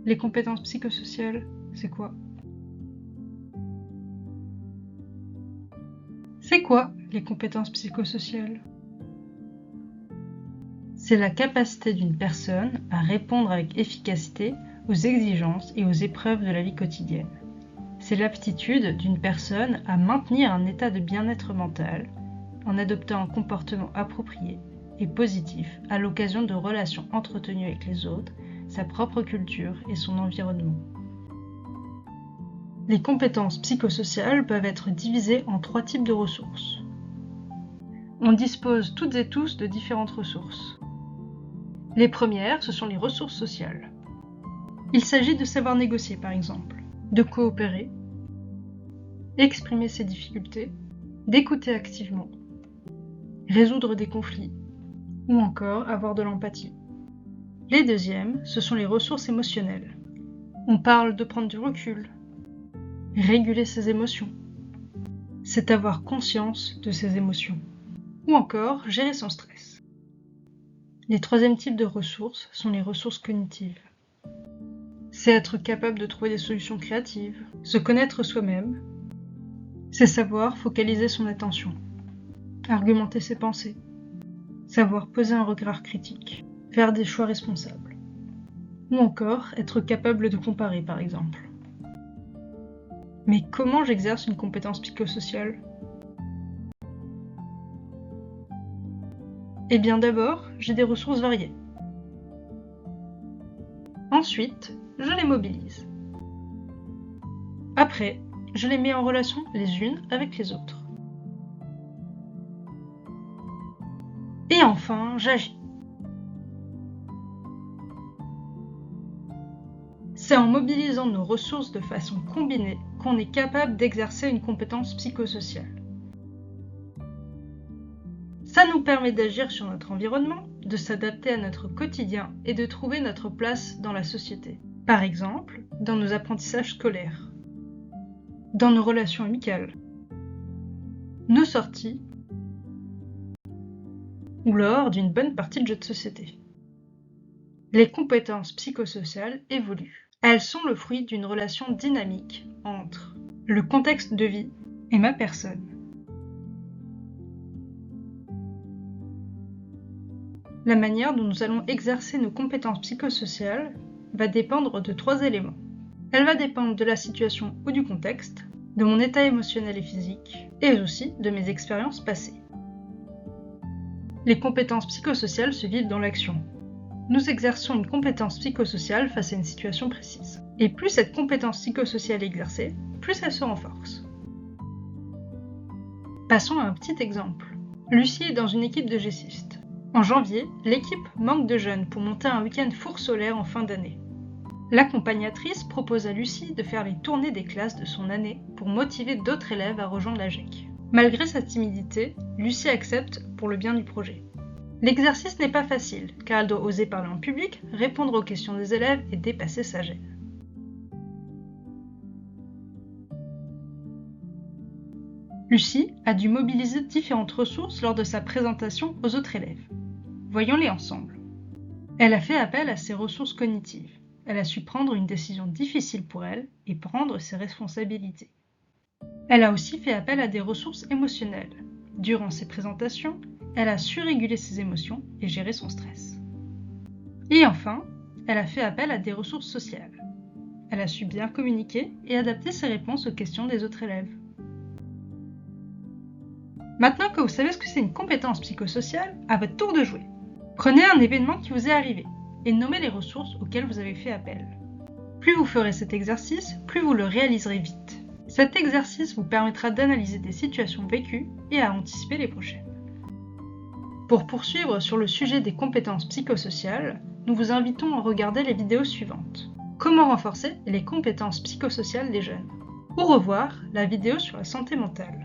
Les compétences psychosociales, c'est quoi? C'est quoi les compétences psychosociales? C'est la capacité d'une personne à répondre avec efficacité aux exigences et aux épreuves de la vie quotidienne. C'est l'aptitude d'une personne à maintenir un état de bien-être mental en adoptant un comportement approprié et positif à l'occasion de relations entretenues avec les autres, sa propre culture et son environnement. Les compétences psychosociales peuvent être divisées en 3 types de ressources. On dispose toutes et tous de différentes ressources. Les premières, ce sont les ressources sociales. Il s'agit de savoir négocier, par exemple, de coopérer, exprimer ses difficultés, d'écouter activement, résoudre des conflits, ou encore avoir de l'empathie. Les deuxièmes, ce sont les ressources émotionnelles. On parle de prendre du recul, réguler ses émotions. C'est avoir conscience de ses émotions. Ou encore, gérer son stress. Les troisièmes types de ressources sont les ressources cognitives. C'est être capable de trouver des solutions créatives, se connaître soi-même. C'est savoir focaliser son attention, argumenter ses pensées, savoir poser un regard critique, faire des choix responsables. Ou encore, être capable de comparer, par exemple. Mais comment j'exerce une compétence psychosociale? Eh bien d'abord, j'ai des ressources variées. Ensuite, je les mobilise. Après, je les mets en relation les unes avec les autres. Et enfin, j'agis. C'est en mobilisant nos ressources de façon combinée qu'on est capable d'exercer une compétence psychosociale. Ça nous permet d'agir sur notre environnement, de s'adapter à notre quotidien et de trouver notre place dans la société. Par exemple, dans nos apprentissages scolaires, dans nos relations amicales, nos sorties ou lors d'une bonne partie de jeux de société. Les compétences psychosociales évoluent. Elles sont le fruit d'une relation dynamique entre le contexte de vie et ma personne. La manière dont nous allons exercer nos compétences psychosociales va dépendre de 3 éléments. Elle va dépendre de la situation ou du contexte, de mon état émotionnel et physique, et aussi de mes expériences passées. Les compétences psychosociales se vivent dans l'action. Nous exerçons une compétence psychosociale face à une situation précise. Et plus cette compétence psychosociale est exercée, plus elle se renforce. Passons à un petit exemple. Lucie est dans une équipe de G-Sist. En janvier, l'équipe manque de jeunes pour monter un week-end four solaire en fin d'année. L'accompagnatrice propose à Lucie de faire les tournées des classes de son année pour motiver d'autres élèves à rejoindre la GEC. Malgré sa timidité, Lucie accepte pour le bien du projet. L'exercice n'est pas facile, car elle doit oser parler en public, répondre aux questions des élèves et dépasser sa gêne. Lucie a dû mobiliser différentes ressources lors de sa présentation aux autres élèves. Voyons-les ensemble. Elle a fait appel à ses ressources cognitives. Elle a su prendre une décision difficile pour elle et prendre ses responsabilités. Elle a aussi fait appel à des ressources émotionnelles. Durant ses présentations, elle a su réguler ses émotions et gérer son stress. Et enfin, elle a fait appel à des ressources sociales. Elle a su bien communiquer et adapter ses réponses aux questions des autres élèves. Maintenant que vous savez ce que c'est une compétence psychosociale, à votre tour de jouer. Prenez un événement qui vous est arrivé et nommez les ressources auxquelles vous avez fait appel. Plus vous ferez cet exercice, plus vous le réaliserez vite. Cet exercice vous permettra d'analyser des situations vécues et à anticiper les prochaines. Pour poursuivre sur le sujet des compétences psychosociales, nous vous invitons à regarder les vidéos suivantes. Comment renforcer les compétences psychosociales des jeunes? Ou revoir la vidéo sur la santé mentale.